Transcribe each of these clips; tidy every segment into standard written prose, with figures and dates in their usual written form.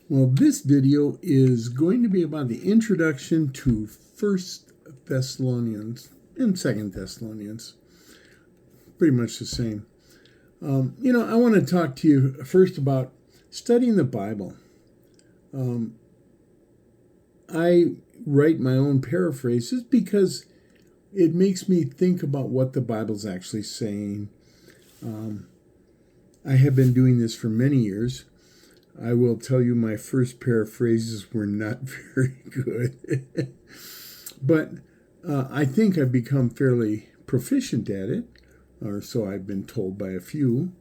Well, this video is going to be about the introduction to First Thessalonians and Second Thessalonians. Pretty much the same. I want to talk to you first about studying the Bible. I write my own paraphrases because it makes me think about what the Bible's actually saying. I have been doing this for many years. I will tell you my first paraphrases were not very good. But I think I've become fairly proficient at it, or so I've been told by a few.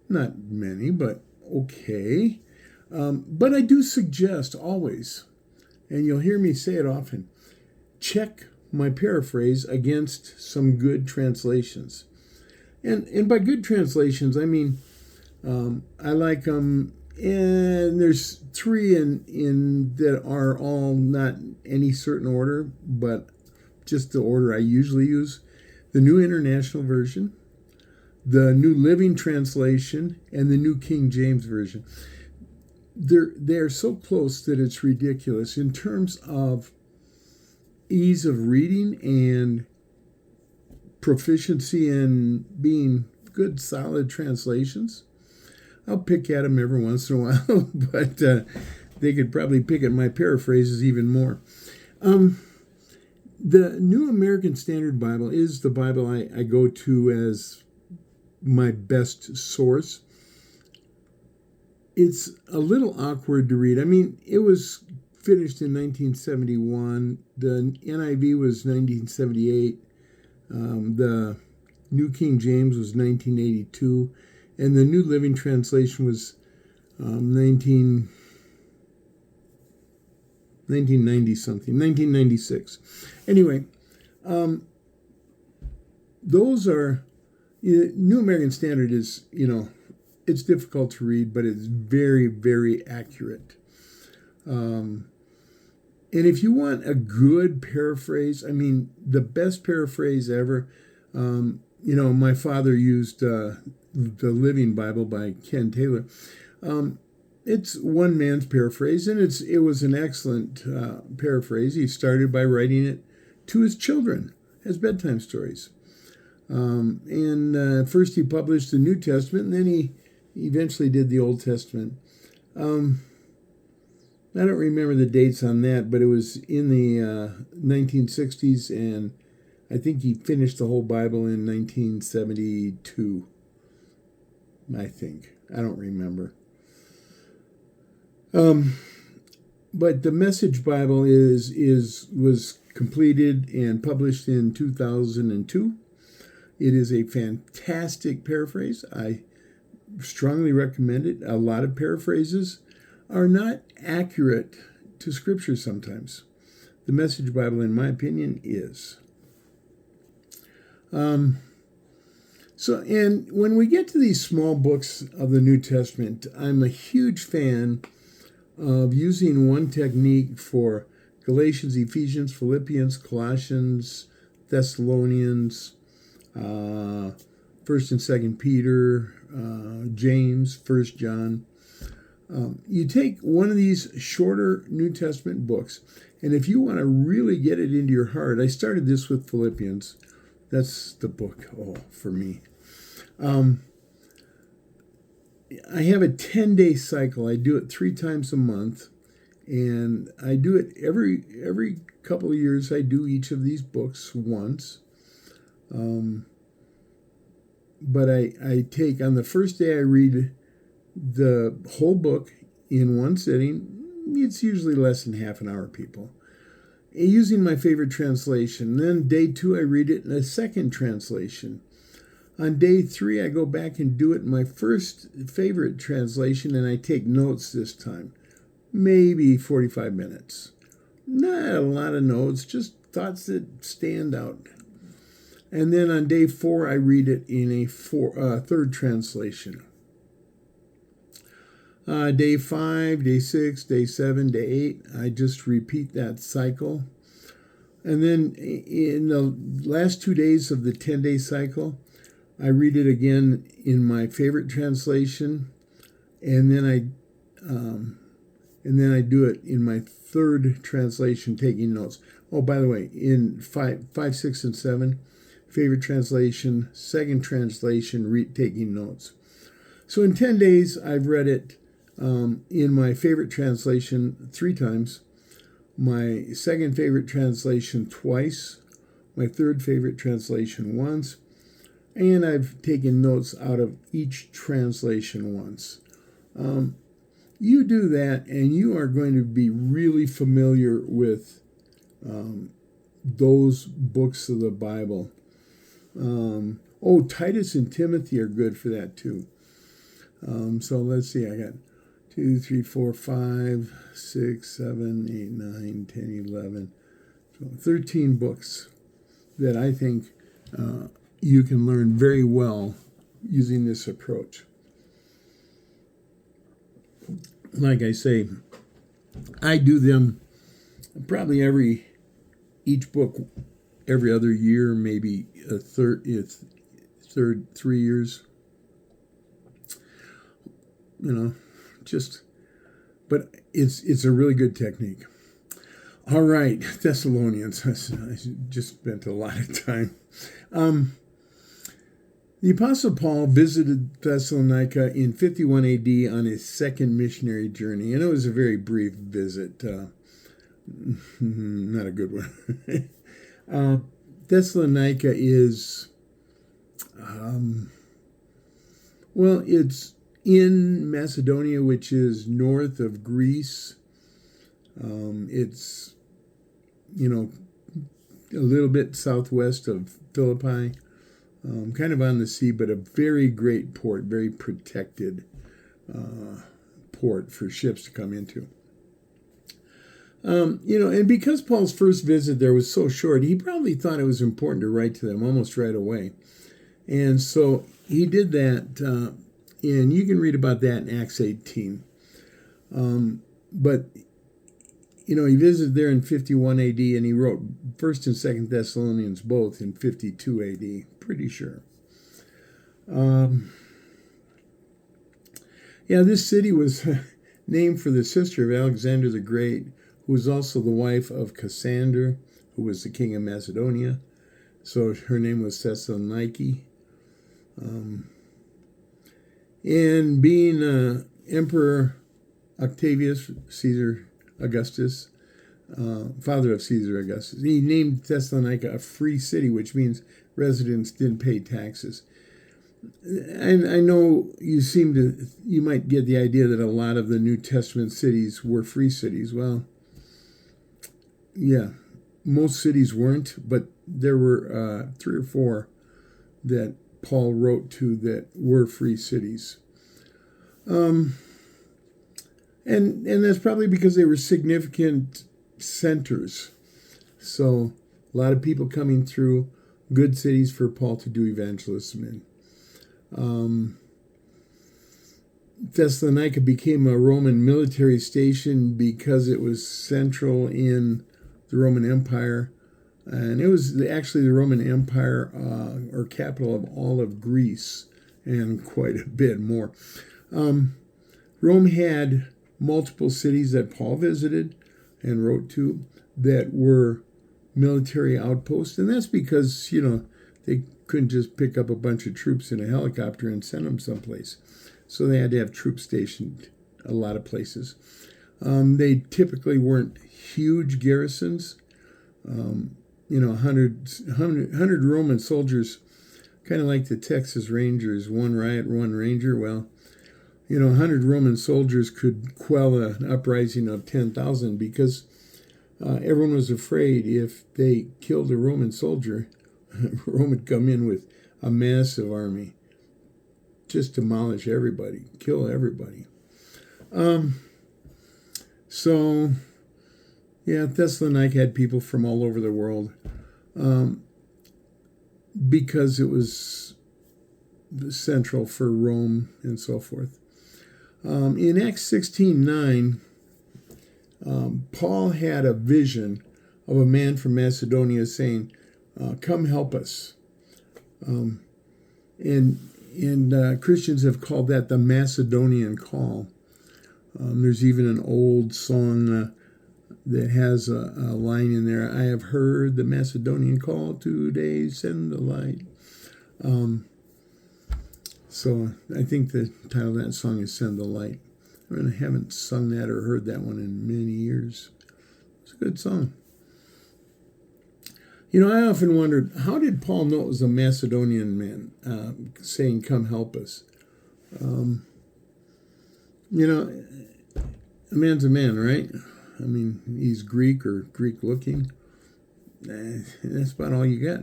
Not many, but okay. But I do suggest always, and you'll hear me say it often, check my paraphrase against some good translations. And by good translations, I mean, I like them. And there's three in that are all not any certain order, but just the order I usually use. The New International Version, the New Living Translation, and the New King James Version. They're so close that it's ridiculous in terms of ease of reading and proficiency in being good, solid translations. I'll pick at them every once in a while, but they could probably pick at my paraphrases even more. The New American Standard Bible is the Bible I go to as my best source. It's a little awkward to read. I mean, it was finished in 1971. The NIV was 1978. The New King James was 1982. And the New Living Translation was 1996. Anyway, those are, New American Standard is, it's difficult to read, but it's very, very accurate. And if you want a good paraphrase, I mean, the best paraphrase ever, my father used the Living Bible by Ken Taylor. It's one man's paraphrase, and it was an excellent paraphrase. He started by writing it to his children as bedtime stories. First he published the New Testament, and then he eventually did the Old Testament. I don't remember the dates on that, but it was in the 1960s, and I think he finished the whole Bible in 1972. I think. I don't remember. But the Message Bible was completed and published in 2002. It is a fantastic paraphrase. I strongly recommend it. A lot of paraphrases are not accurate to Scripture sometimes. The Message Bible, in my opinion, is. And when we get to these small books of the New Testament, I'm a huge fan of using one technique for Galatians, Ephesians, Philippians, Colossians, Thessalonians, 1st and 2nd Peter, James, 1st John. You take one of these shorter New Testament books, and if you want to really get it into your heart, I started this with Philippians. That's the book, for me. I have a 10-day cycle. I do it 3 times a month, and I do it every couple of years. I do each of these books once. But I take, on the first day, I read the whole book in one sitting. It's usually less than half an hour, people, using my favorite translation. Then day 2, I read it in a second translation. On day 3, I go back and do it in my first favorite translation, and I take notes this time. Maybe 45 minutes. Not a lot of notes, just thoughts that stand out. And then on day 4, I read it in a third translation. Day 5, day 6, day 7, day 8, I just repeat that cycle. And then in the last 2 days of the 10-day cycle, I read it again in my favorite translation, and then I and then I do it in my third translation, taking notes. Oh, by the way, in 5, 6, and 7, favorite translation, second translation, taking notes. So in 10 days, I've read it in my favorite translation 3 times, my second favorite translation twice, my third favorite translation once, and I've taken notes out of each translation once. You do that, and you are going to be really familiar with those books of the Bible. Titus and Timothy are good for that too. So let's see, I got 2, 3, 4, 5, 6, 7, 8, 9, 10, 11, 12, 13 books that I think you can learn very well using this approach. Like I say, I do them probably each book every other year, maybe a third 3 years. But it's a really good technique. All right, Thessalonians. I just spent a lot of time. The Apostle Paul visited Thessalonica in 51 AD on his second missionary journey, and it was a very brief visit. Not a good one. Thessalonica is, it's in Macedonia, which is north of Greece. It's, a little bit southwest of Philippi, kind of on the sea, but a very great port, very protected port for ships to come into. And because Paul's first visit there was so short, he probably thought it was important to write to them almost right away. And so he did that, and you can read about that in Acts 18. But he visited there in 51 AD, and he wrote 1st and 2nd Thessalonians both in 52 AD, pretty sure. This city was named for the sister of Alexander the Great, who was also the wife of Cassander, who was the king of Macedonia. So her name was Thessaloniki. And being Emperor Octavius, Caesar Augustus, father of Caesar Augustus, he named Thessalonica a free city, which means residents didn't pay taxes. And I know you might get the idea that a lot of the New Testament cities were free cities. Well, yeah, most cities weren't, but there were 3 or 4 that Paul wrote to that were free cities. And that's probably because they were significant centers. So a lot of people coming through, good cities for Paul to do evangelism in. Thessalonica became a Roman military station because it was central in the Roman Empire. And it was actually the Roman Empire or capital of all of Greece and quite a bit more. Rome had multiple cities that Paul visited and wrote to that were military outposts. And that's because, they couldn't just pick up a bunch of troops in a helicopter and send them someplace. So they had to have troops stationed a lot of places. They typically weren't huge garrisons. 100 Roman soldiers, kind of like the Texas Rangers, one riot, one ranger. Well, 100 Roman soldiers could quell an uprising of 10,000 because everyone was afraid if they killed a Roman soldier, Rome would come in with a massive army, just demolish everybody, kill everybody. Thessalonica had people from all over the world because it was central for Rome and so forth. In Acts 16:9, Paul had a vision of a man from Macedonia saying, come help us. And Christians have called that the Macedonian call. There's even an old song that has a line in there. I have heard the Macedonian call today, send the light. So I think the title of that song is Send the Light. I mean, I haven't sung that or heard that one in many years. It's a good song. I often wondered, how did Paul know it was a Macedonian man saying, come help us? A man's a man, right? I mean, he's Greek or Greek-looking. That's about all you get.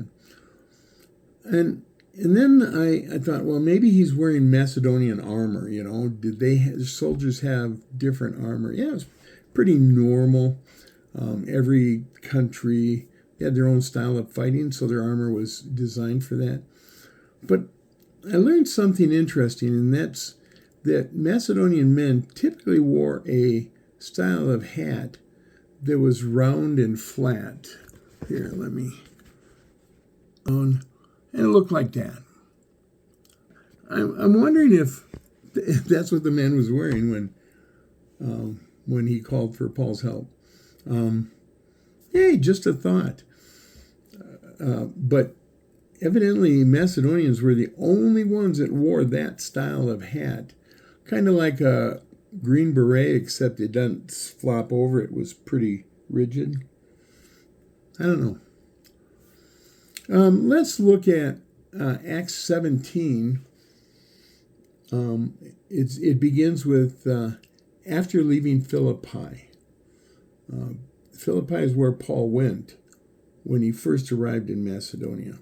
And then I thought, well, maybe he's wearing Macedonian armor, Did soldiers have different armor? Yeah, it's pretty normal. Every country had their own style of fighting, so their armor was designed for that. But I learned something interesting, and that's that Macedonian men typically wore a style of hat that was round and flat. Here, let me... And it looked like that. I'm wondering if that's what the man was wearing when he called for Paul's help. Hey, just a thought. But evidently Macedonians were the only ones that wore that style of hat. Kind of like a green beret, except it doesn't flop over. It was pretty rigid. I don't know. Let's look at Acts 17. It begins with after leaving Philippi. Philippi is where Paul went when he first arrived in Macedonia.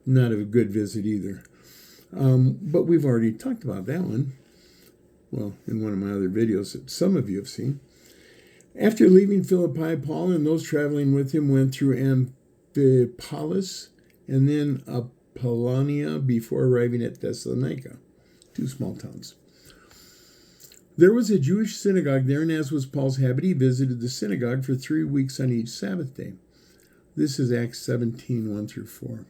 Not a good visit either. But we've already talked about that one. Well, in one of my other videos that some of you have seen. After leaving Philippi, Paul and those traveling with him went through Amphipolis and then Apollonia before arriving at Thessalonica, 2 small towns. There was a Jewish synagogue there, and as was Paul's habit, he visited the synagogue for 3 weeks on each Sabbath day. This is Acts 17, 1 through 4.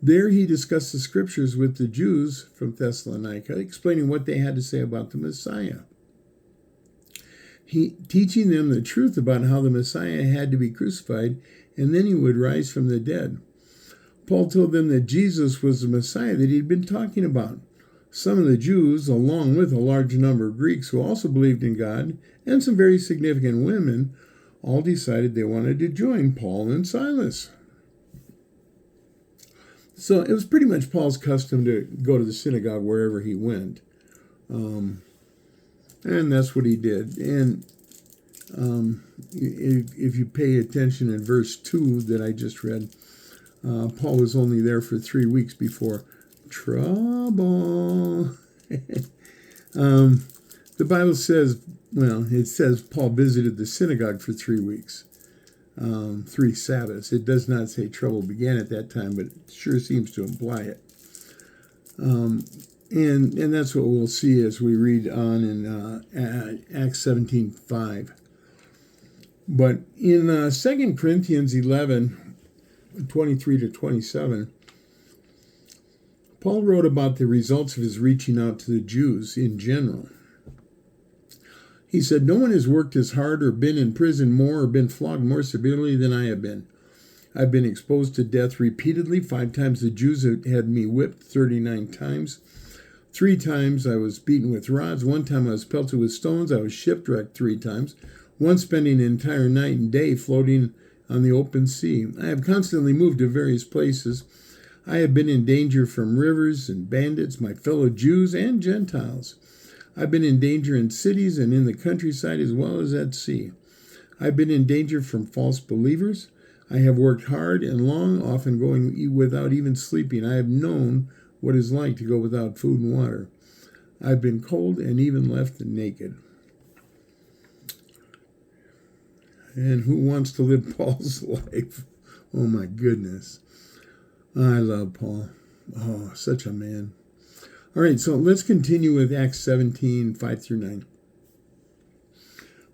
There he discussed the scriptures with the Jews from Thessalonica, explaining what they had to say about the Messiah. Teaching them the truth about how the Messiah had to be crucified, and then he would rise from the dead. Paul told them that Jesus was the Messiah that he'd been talking about. Some of the Jews, along with a large number of Greeks who also believed in God, and some very significant women, all decided they wanted to join Paul and Silas. So it was pretty much Paul's custom to go to the synagogue wherever he went. And that's what he did. And if you pay attention in verse 2 that I just read, Paul was only there for 3 weeks before trouble. The Bible says, it says Paul visited the synagogue for 3 weeks, 3 Sabbaths. It does not say trouble began at that time, but it sure seems to imply it. And that's what we'll see as we read on in Acts 17:5. But in 2 Corinthians 11, 23 to 27, Paul wrote about the results of his reaching out to the Jews in general. He said, "No one has worked as hard or been in prison more or been flogged more severely than I have been. I've been exposed to death repeatedly. 5 times the Jews had me whipped 39 times. 3 times I was beaten with rods. 1 time I was pelted with stones. I was shipwrecked 3 times. Once spending an entire night and day floating on the open sea. I have constantly moved to various places. I have been in danger from rivers and bandits, my fellow Jews and Gentiles. I've been in danger in cities and in the countryside as well as at sea. I've been in danger from false believers. I have worked hard and long, often going without even sleeping. I have known what it's like to go without food and water. I've been cold and even left naked." And who wants to live Paul's life? Oh my goodness. I love Paul. Oh, such a man. All right, so let's continue with Acts 17, 5 through 9.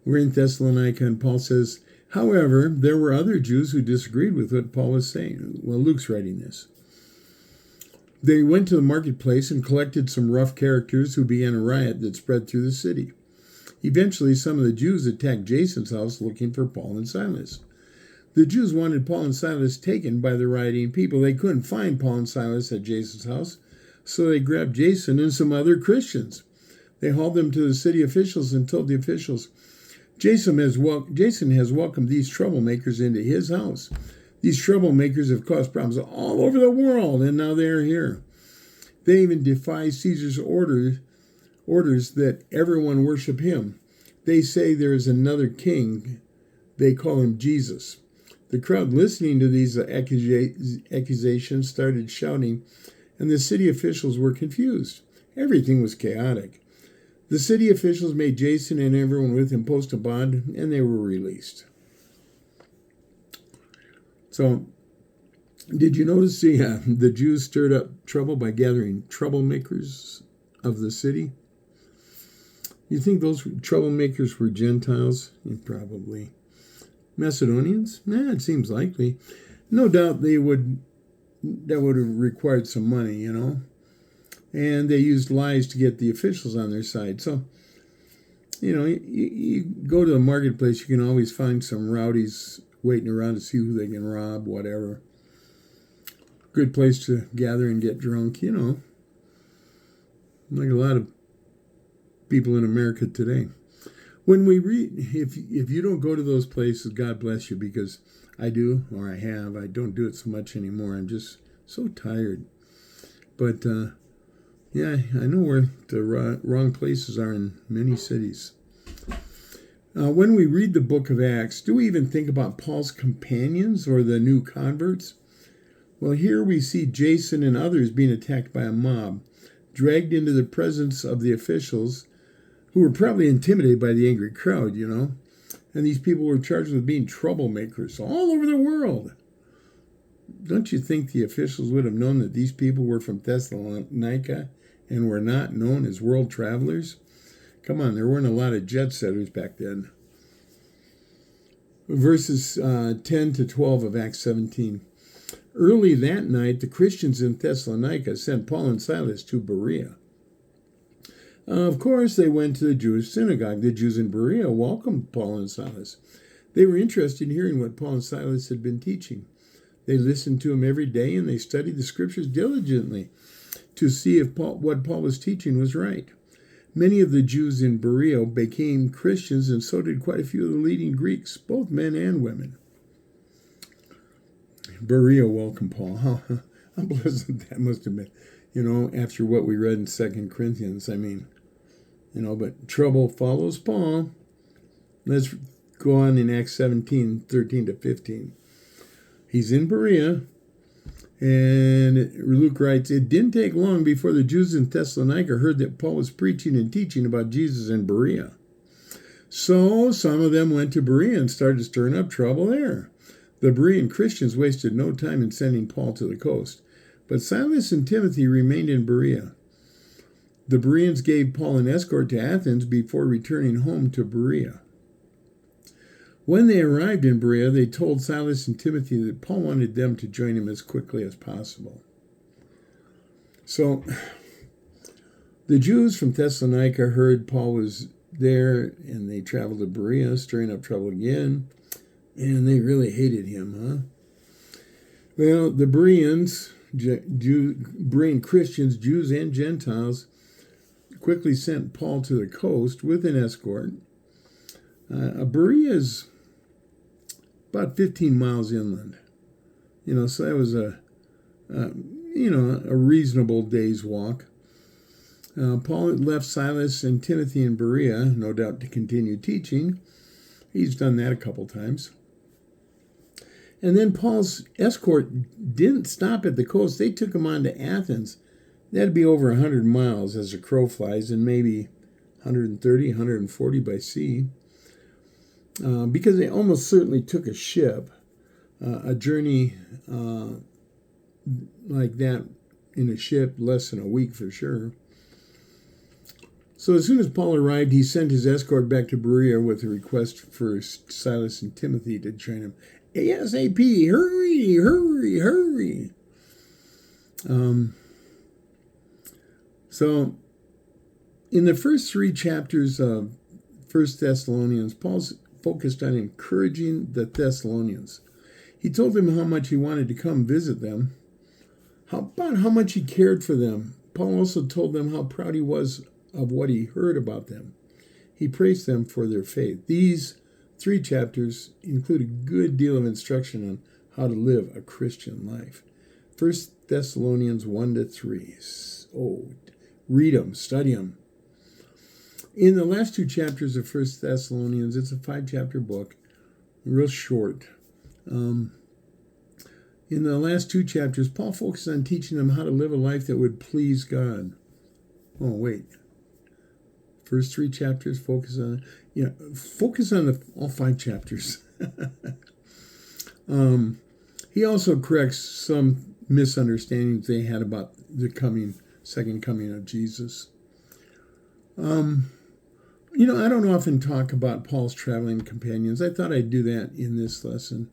We're in Thessalonica, and Paul says, "However, there were other Jews who disagreed with what Paul was saying." Well, Luke's writing this. They went to the marketplace and collected some rough characters who began a riot that spread through the city. Eventually, some of the Jews attacked Jason's house looking for Paul and Silas. The Jews wanted Paul and Silas taken by the rioting people. They couldn't find Paul and Silas at Jason's house, so they grabbed Jason and some other Christians. They hauled them to the city officials and told the officials, Jason has welcomed these troublemakers into his house. These troublemakers have caused problems all over the world, and now they are here. They even defy Caesar's orders that everyone worship him. They say there is another king. They call him Jesus. The crowd listening to these accusations started shouting, and the city officials were confused. Everything was chaotic. The city officials made Jason and everyone with him post a bond, and they were released. So, did you notice the Jews stirred up trouble by gathering troublemakers of the city? You think those troublemakers were Gentiles? Yeah, probably. Macedonians? It seems likely. No doubt that would have required some money, And they used lies to get the officials on their side. So, you go to the marketplace, you can always find some rowdies waiting around to see who they can rob, whatever. Good place to gather and get drunk, like a lot of people in America today. When we read, if you don't go to those places, God bless you, because I do, or I have. I don't do it so much anymore. I'm just so tired. But, yeah, I know where the wrong places are in many cities. When we read the book of Acts, do we even think about Paul's companions or the new converts? Well, here we see Jason and others being attacked by a mob, dragged into the presence of the officials, who were probably intimidated by the angry crowd, And these people were charged with being troublemakers all over the world. Don't you think the officials would have known that these people were from Thessalonica and were not known as world travelers? Come on, there weren't a lot of jet setters back then. Verses 10 to 12 of Acts 17. Early that night, the Christians in Thessalonica sent Paul and Silas to Berea. Of course, they went to the Jewish synagogue. The Jews in Berea welcomed Paul and Silas. They were interested in hearing what Paul and Silas had been teaching. They listened to him every day, and they studied the scriptures diligently to see if what Paul was teaching was right. Many of the Jews in Berea became Christians, and so did quite a few of the leading Greeks, both men and women. Berea welcomed Paul. How pleasant that must have been, after what we read in 2 Corinthians. But trouble follows Paul. Let's go on in Acts 17, 13 to 15. He's in Berea, and Luke writes, it didn't take long before the Jews in Thessalonica heard that Paul was preaching and teaching about Jesus in Berea. So some of them went to Berea and started stirring up trouble there. The Berean Christians wasted no time in sending Paul to the coast, but Silas and Timothy remained in Berea. The Bereans gave Paul an escort to Athens before returning home to Berea. When they arrived in Berea, they told Silas and Timothy that Paul wanted them to join him as quickly as possible. So, the Jews from Thessalonica heard Paul was there, and they traveled to Berea, stirring up trouble again, and they really hated him, Well, the Bereans, Berean Christians, Jews and Gentiles, quickly sent Paul to the coast with an escort. Berea is about 15 miles inland. So that was a reasonable day's walk. Paul had left Silas and Timothy in Berea, no doubt to continue teaching. He's done that a couple times. And then Paul's escort didn't stop at the coast. They took him on to Athens. That'd be over 100 miles as a crow flies, and maybe 130, 140 by sea. Because they almost certainly took a ship. A journey like that in a ship, less than a week for sure. So as soon as Paul arrived, he sent his escort back to Berea with a request for Silas and Timothy to join him. ASAP, hurry, hurry, hurry. So, in the first 3 chapters of 1 Thessalonians, Paul's focused on encouraging the Thessalonians. He told them how much he wanted to come visit them, about how much he cared for them. Paul also told them how proud he was of what he heard about them. He praised them for their faith. These 3 chapters include a good deal of instruction on how to live a Christian life. 1 Thessalonians 1-3. Oh, read them, study them. In the last 2 chapters of 1 Thessalonians, it's a 5-chapter book, real short. In the last 2 chapters, Paul focused on teaching them how to live a life that would please God. Oh, wait. First 3 chapters, focus on all 5 chapters. He also corrects some misunderstandings they had about the second coming of Jesus. I don't often talk about Paul's traveling companions. I thought I'd do that in this lesson.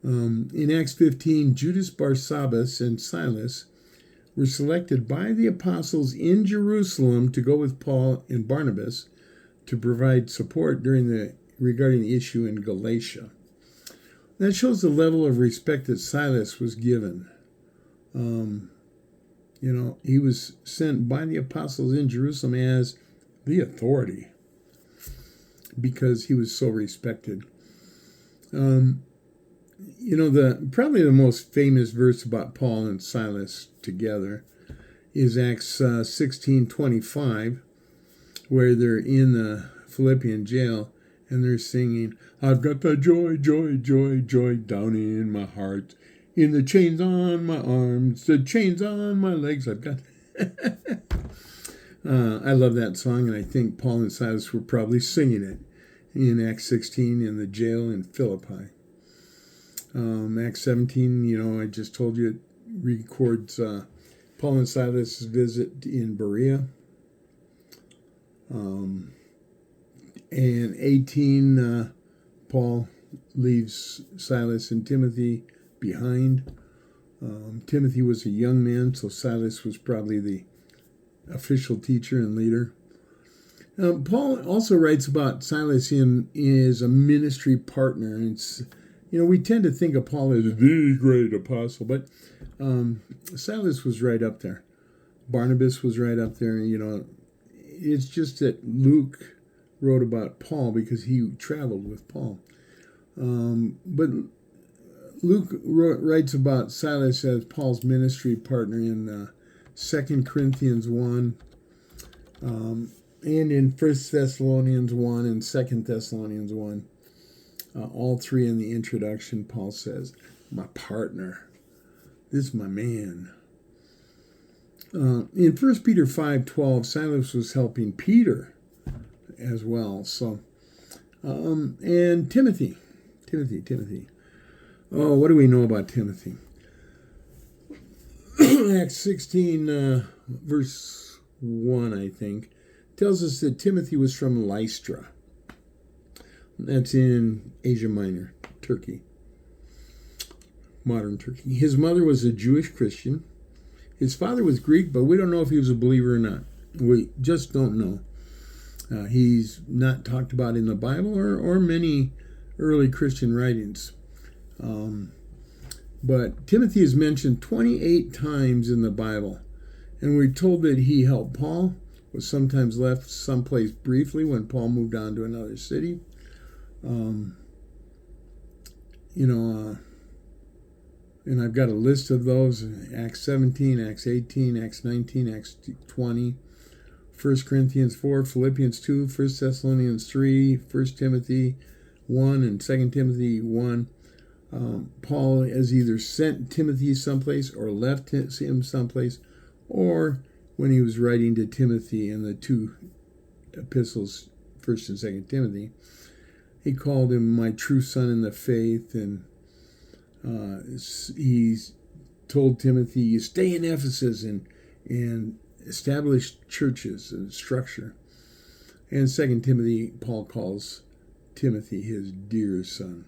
In Acts 15, Judas Barsabbas and Silas were selected by the apostles in Jerusalem to go with Paul and Barnabas to provide support regarding the issue in Galatia. That shows the level of respect that Silas was given. He was sent by the apostles in Jerusalem as the authority because he was so respected. Probably the most famous verse about Paul and Silas together is Acts 16:25, where they're in the Philippian jail and they're singing, "I've got the joy, joy, joy, joy down in my heart, in the chains on my arms, the chains on my legs. I've got..." I love that song, and I think Paul and Silas were probably singing it in Acts 16 in the jail in Philippi. Acts 17, I just told you, it records Paul and Silas' visit in Berea. And 18, Paul leaves Silas and Timothy behind. Timothy was a young man, so Silas was probably the official teacher and leader. Paul also writes about Silas as a ministry partner. And we tend to think of Paul as the great apostle, but Silas was right up there. Barnabas was right up there. It's just that Luke wrote about Paul because he traveled with Paul. But Luke writes about Silas as Paul's ministry partner in 2 Corinthians 1, and in 1 Thessalonians 1 and 2 Thessalonians 1. All 3 in the introduction, Paul says, "My partner. This is my man." In 1 Peter 5:12, Silas was helping Peter as well. So, and Timothy. Oh, what do we know about Timothy? Acts 16, verse 1, I think, tells us that Timothy was from Lystra. That's in Asia Minor, Turkey, modern Turkey. His mother was a Jewish Christian. His father was Greek, but we don't know if he was a believer or not. We just don't know. He's not talked about in the Bible or many early Christian writings. But Timothy is mentioned 28 times in the Bible. And we're told that he helped Paul, was sometimes left someplace briefly when Paul moved on to another city. And I've got a list of those: Acts 17, Acts 18, Acts 19, Acts 20, 1 Corinthians 4, Philippians 2, 1 Thessalonians 3, 1 Timothy 1, and 2 Timothy 1. Paul has either sent Timothy someplace or left him someplace, or when he was writing to Timothy in the 2 epistles, 1 and 2 Timothy, he called him my true son in the faith, and he told Timothy, you stay in Ephesus and establish churches and structure. And 2 Timothy, Paul calls Timothy his dear son.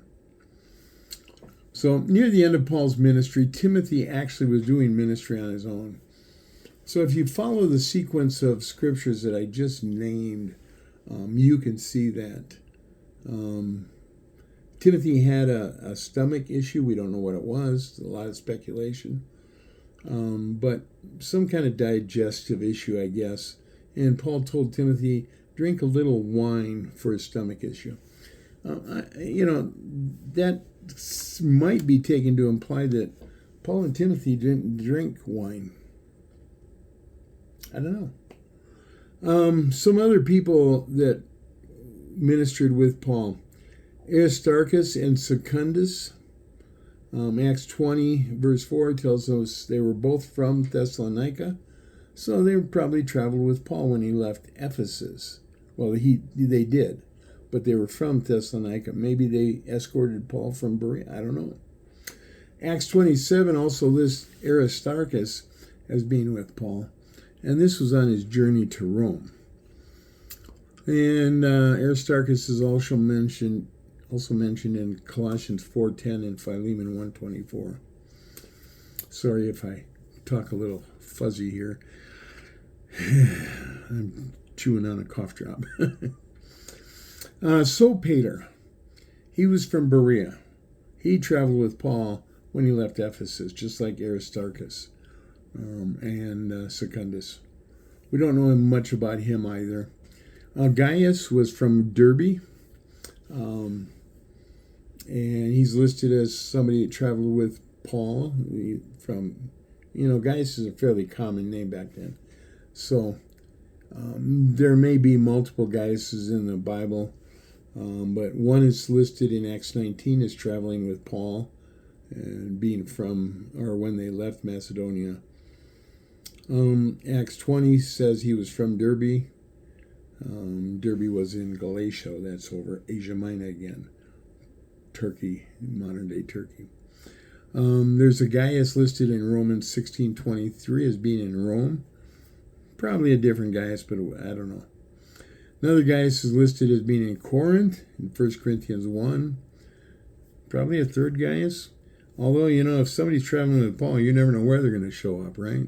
So near the end of Paul's ministry, Timothy actually was doing ministry on his own. So if you follow the sequence of scriptures that I just named, you can see that. Timothy had a stomach issue. We don't know what it was. A lot of speculation. But some kind of digestive issue, I guess. And Paul told Timothy, drink a little wine for a stomach issue. That might be taken to imply that Paul and Timothy didn't drink wine. I don't know. Some other people that ministered with Paul, Aristarchus and Secundus. Acts 20, verse 4 tells us they were both from Thessalonica, so they probably traveled with Paul when he left Ephesus. Well, they did, but they were from Thessalonica. Maybe they escorted Paul from Berea. I don't know. Acts 27 also lists Aristarchus as being with Paul, and this was on his journey to Rome. And Aristarchus is also mentioned in Colossians 4:10 and Philemon 1:24. Sorry if I talk a little fuzzy here. I'm chewing on a cough drop. Sopater, he was from Berea. He traveled with Paul when he left Ephesus, just like Aristarchus and Secundus. We don't know much about him either. Gaius was from Derbe, and he's listed as somebody that traveled with Paul. Gaius is a fairly common name back then. So there may be multiple Gaiuses in the Bible, but one is listed in Acts 19 as traveling with Paul and being from, or when they left Macedonia. Acts 20 says he was from Derbe. Derbe was in Galatia. That's over Asia Minor again. Turkey, modern day Turkey. There's a Gaius listed in Romans 16:23 as being in Rome. Probably a different Gaius, but I don't know. Another Gaius is listed as being in Corinth in 1 Corinthians 1. Probably a third Gaius. Although, if somebody's traveling with Paul, you never know where they're going to show up, right?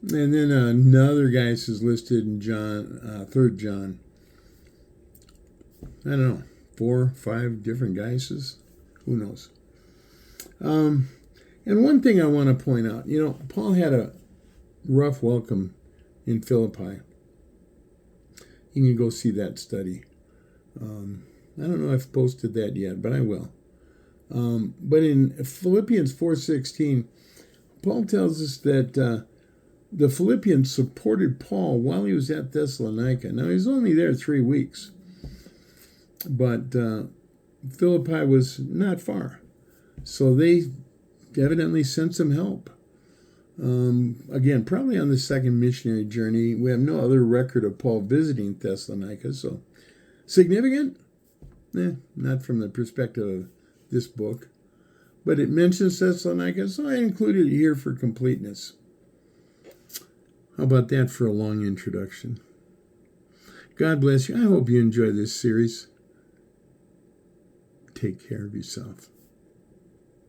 And then another Gaius is listed in 3 John. I don't know, 4 or 5 different Gaiuses. Who knows? And one thing I want to point out, Paul had a rough welcome in Philippi. You can go see that study. I don't know if I've posted that yet, but I will. But in Philippians 4:16, Paul tells us that the Philippians supported Paul while he was at Thessalonica. Now, he was only there 3 weeks, but Philippi was not far. So they evidently sent some help. Again, probably on the second missionary journey. We have no other record of Paul visiting Thessalonica, so significant? Not from the perspective of this book. But it mentions Thessalonica, so I included it here for completeness. How about that for a long introduction? God bless you. I hope you enjoy this series. Take care of yourself.